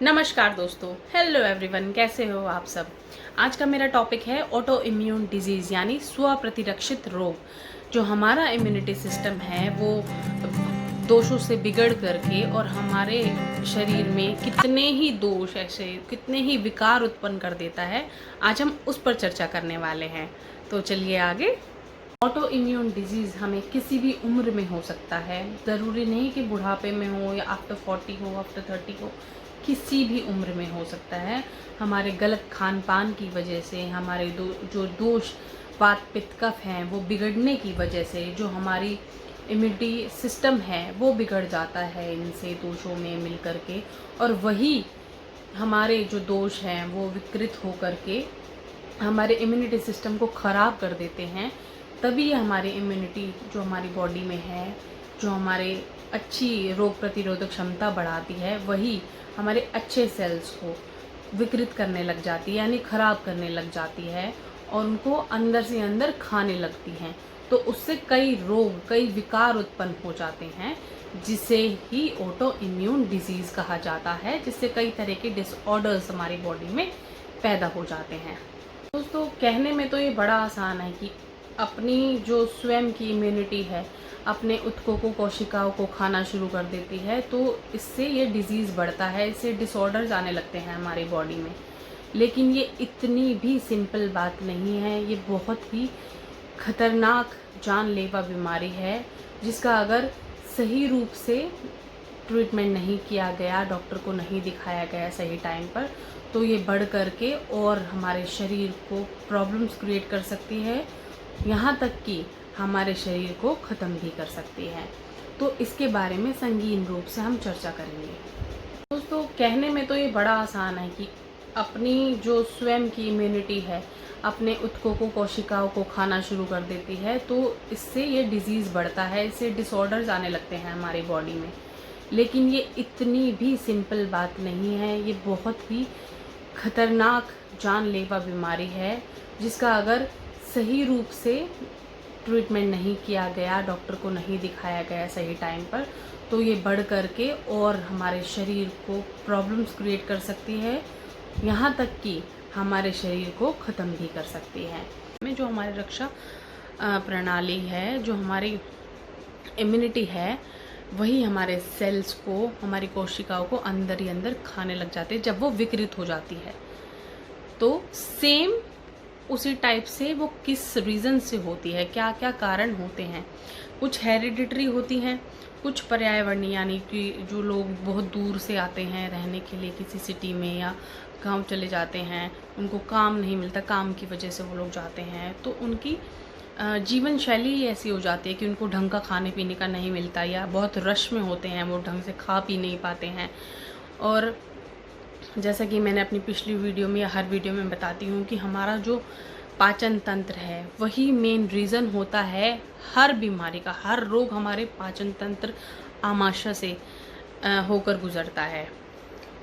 नमस्कार दोस्तों, hello everyone, कैसे हो आप सब। आज का मेरा टॉपिक है ऑटो इम्यून डिजीज़ यानी स्व प्रतिरक्षित रोग। जो हमारा इम्यूनिटी सिस्टम है वो दोषों से बिगड़ करके और हमारे शरीर में कितने ही दोष ऐसे कितने ही विकार उत्पन्न कर देता है, आज हम उस पर चर्चा करने वाले हैं। तो चलिए आगे। ऑटो इम्यून डिजीज़ हमें किसी भी उम्र में हो सकता है, ज़रूरी नहीं कि बुढ़ापे में हो या आफ्टर 40 हो, आफ्टर 30 हो, किसी भी उम्र में हो सकता है। हमारे गलत खान पान की वजह से, हमारे जो दोष वात पित्त कफ हैं वो बिगड़ने की वजह से, जो हमारी इम्यूनिटी सिस्टम है वो बिगड़ जाता है इनसे दोषों में मिल कर के, और वही हमारे जो दोष हैं वो विकृत हो करके हमारे इम्यूनिटी सिस्टम को ख़राब कर देते हैं। तभी हमारी इम्यूनिटी जो हमारी बॉडी में है, जो हमारे अच्छी रोग प्रतिरोधक क्षमता बढ़ाती है, वही हमारे अच्छे सेल्स को विकृत करने लग जाती है, यानी ख़राब करने लग जाती है और उनको अंदर से अंदर खाने लगती हैं। तो उससे कई रोग, कई विकार उत्पन्न हो जाते हैं, जिसे ही ऑटो इम्यून डिजीज़ कहा जाता है, जिससे कई तरह के डिसऑर्डर्स हमारी बॉडी में पैदा हो जाते हैं। दोस्तों, कहने में तो ये बड़ा आसान है कि अपनी जो स्वयं की इम्यूनिटी है अपने उत्तकों को, कोशिकाओं को खाना शुरू कर देती है, तो इससे ये डिजीज़ बढ़ता है, इससे डिसऑर्डर्स आने लगते हैं हमारी बॉडी में। लेकिन ये इतनी भी सिंपल बात नहीं है, ये बहुत ही खतरनाक जानलेवा बीमारी है, जिसका अगर सही रूप से ट्रीटमेंट नहीं किया गया, डॉक्टर को नहीं दिखाया गया सही टाइम पर, तो ये बढ़ करके और हमारे शरीर को प्रॉब्लम्स क्रिएट कर सकती है, यहाँ तक कि हमारे शरीर को ख़त्म भी कर सकती है। तो इसके बारे में संगीन रूप से हम चर्चा करेंगे। दोस्तों, कहने में तो ये बड़ा आसान है कि अपनी जो स्वयं की इम्यूनिटी है अपने उत्तकों को, कोशिकाओं को खाना शुरू कर देती है, तो इससे ये डिजीज़ बढ़ता है, इससे डिसऑर्डर्स आने लगते हैं हमारी बॉडी में। लेकिन ये इतनी भी सिंपल बात नहीं है, ये बहुत ही खतरनाक जानलेवा बीमारी है, जिसका अगर सही रूप से ट्रीटमेंट नहीं किया गया, डॉक्टर को नहीं दिखाया गया सही टाइम पर, तो ये बढ़ करके और हमारे शरीर को प्रॉब्लम्स क्रिएट कर सकती है, यहाँ तक कि हमारे शरीर को ख़त्म भी कर सकती है। में जो हमारी रक्षा प्रणाली है, जो हमारी इम्यूनिटी है, वही हमारे सेल्स को, हमारी कोशिकाओं को अंदर ही अंदर खाने लग जाते हैं जब वो विकृत हो जाती है। तो सेम उसी टाइप से वो किस रीज़न से होती है, क्या क्या कारण होते हैं। कुछ हेरिडिटरी होती हैं, कुछ पर्यावरणीय, यानी कि जो लोग बहुत दूर से आते हैं रहने के लिए किसी सिटी में या गांव चले जाते हैं, उनको काम नहीं मिलता, काम की वजह से वो लोग जाते हैं, तो उनकी जीवन शैली ऐसी हो जाती है कि उनको ढंग का खाने पीने का नहीं मिलता, या बहुत रश में होते हैं, वो ढंग से खा पी नहीं पाते हैं। और जैसा कि मैंने अपनी पिछली वीडियो में या हर वीडियो में बताती हूँ कि हमारा जो पाचन तंत्र है वही मेन रीज़न होता है हर बीमारी का। हर रोग हमारे पाचन तंत्र आमाशय से होकर गुजरता है।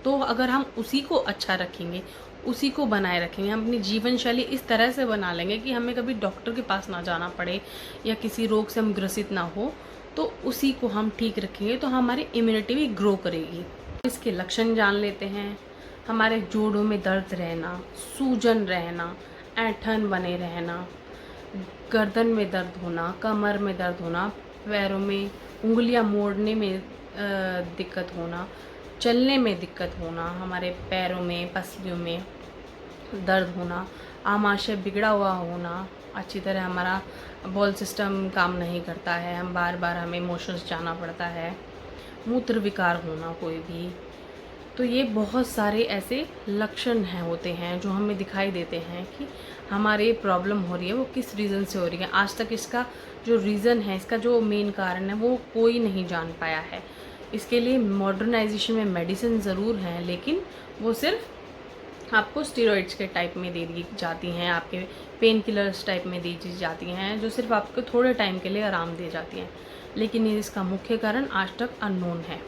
तो अगर हम उसी को अच्छा रखेंगे, उसी को बनाए रखेंगे, हम अपनी जीवन शैली इस तरह से बना लेंगे कि हमें कभी डॉक्टर के पास ना जाना पड़े या किसी रोग से हम ग्रसित ना हो, तो उसी को हम ठीक रखेंगे तो हमारी इम्यूनिटी भी ग्रो करेगी। इसके लक्षण जान लेते हैं। हमारे जोड़ों में दर्द रहना, सूजन रहना, ऐंठन बने रहना, गर्दन में दर्द होना, कमर में दर्द होना, पैरों में उंगलियां मोड़ने में दिक्कत होना, चलने में दिक्कत होना, हमारे पैरों में, पसलियों में दर्द होना, आमाशय बिगड़ा हुआ होना, अच्छी तरह हमारा बॉल सिस्टम काम नहीं करता है, हम बार बार हमें मोशंस जाना पड़ता है, मूत्र विकार होना कोई भी। तो ये बहुत सारे ऐसे लक्षण हैं, होते हैं जो हमें दिखाई देते हैं कि हमारे प्रॉब्लम हो रही है वो किस रीज़न से हो रही है। आज तक इसका जो रीज़न है, इसका जो मेन कारण है, वो कोई नहीं जान पाया है। इसके लिए मॉडर्नाइजेशन में मेडिसिन ज़रूर हैं, लेकिन वो सिर्फ आपको स्टेरॉइड्स के टाइप में दे दी जाती हैं, आपके पेन किलर्स टाइप में दी जाती हैं, जो सिर्फ आपको थोड़े टाइम के लिए आराम दे जाती हैं। लेकिन इसका मुख्य कारण आज तक अननोन है।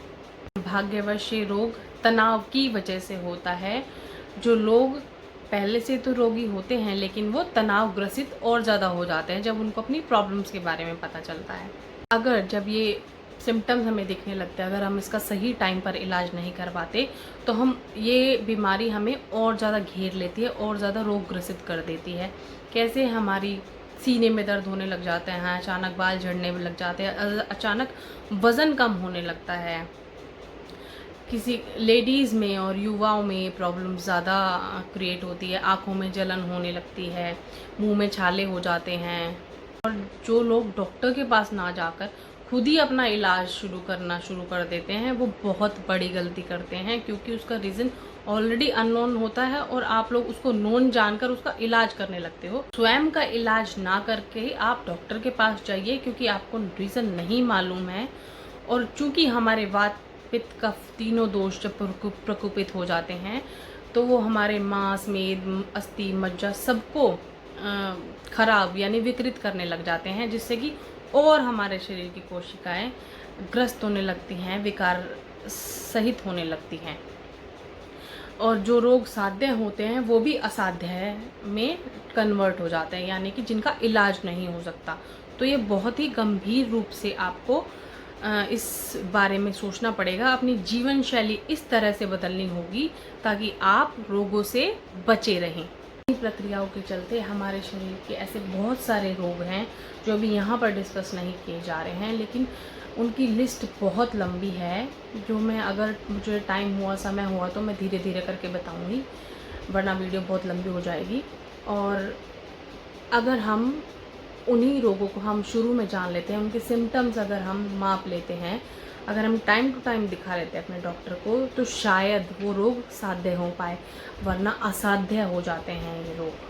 भाग्यवश ये रोग तनाव की वजह से होता है। जो लोग पहले से तो रोगी होते हैं, लेकिन वो तनाव ग्रसित और ज़्यादा हो जाते हैं जब उनको अपनी प्रॉब्लम्स के बारे में पता चलता है। अगर जब ये सिम्टम्स हमें दिखने लगते हैं, अगर हम इसका सही टाइम पर इलाज नहीं करवाते तो हम ये बीमारी हमें और ज़्यादा घेर लेती है और ज़्यादा रोग ग्रसित कर देती है। कैसे हमारी सीने में दर्द होने लग जाते हैं, अचानक बाल झड़ने लग जाते हैं, अचानक वज़न कम होने लगता है, किसी लेडीज़ में और युवाओं में प्रॉब्लम ज़्यादा क्रिएट होती है, आँखों में जलन होने लगती है, मुंह में छाले हो जाते हैं। और जो लोग डॉक्टर के पास ना जाकर खुद ही अपना इलाज शुरू कर देते हैं, वो बहुत बड़ी गलती करते हैं, क्योंकि उसका रीज़न ऑलरेडी अननोन होता है और आप लोग उसको नोन जानकर उसका इलाज करने लगते हो। स्वयं का इलाज ना करके आप डॉक्टर के पास जाइए, क्योंकि आपको रीज़न नहीं मालूम है। और चूंकि हमारे वात पित्त कफ तीनों दोष जब प्रकोपित हो जाते हैं तो वो हमारे मांस मेद अस्थि मज्जा सबको खराब यानी विकृत करने लग जाते हैं, जिससे कि और हमारे शरीर की कोशिकाएं ग्रस्त होने लगती हैं, विकार सहित होने लगती हैं, और जो रोग साध्य होते हैं वो भी असाध्य में कन्वर्ट हो जाते हैं, यानी कि जिनका इलाज नहीं हो सकता। तो ये बहुत ही गंभीर रूप से आपको इस बारे में सोचना पड़ेगा। अपनी जीवन शैली इस तरह से बदलनी होगी ताकि आप रोगों से बचे रहें। इन प्रक्रियाओं के चलते हमारे शरीर के ऐसे बहुत सारे रोग हैं जो अभी यहाँ पर डिस्कस नहीं किए जा रहे हैं, लेकिन उनकी लिस्ट बहुत लंबी है, जो मैं अगर मुझे टाइम हुआ समय हुआ तो मैं धीरे धीरे करके बताऊँगी, वरना वीडियो बहुत लंबी हो जाएगी। और अगर हम उन्हीं रोगों को हम शुरू में जान लेते हैं, उनके सिम्टम्स अगर हम माप लेते हैं, अगर हम टाइम टू टाइम दिखा लेते हैं अपने डॉक्टर को, तो शायद वो रोग साध्य हो पाए, वरना असाध्य हो जाते हैं ये रोग।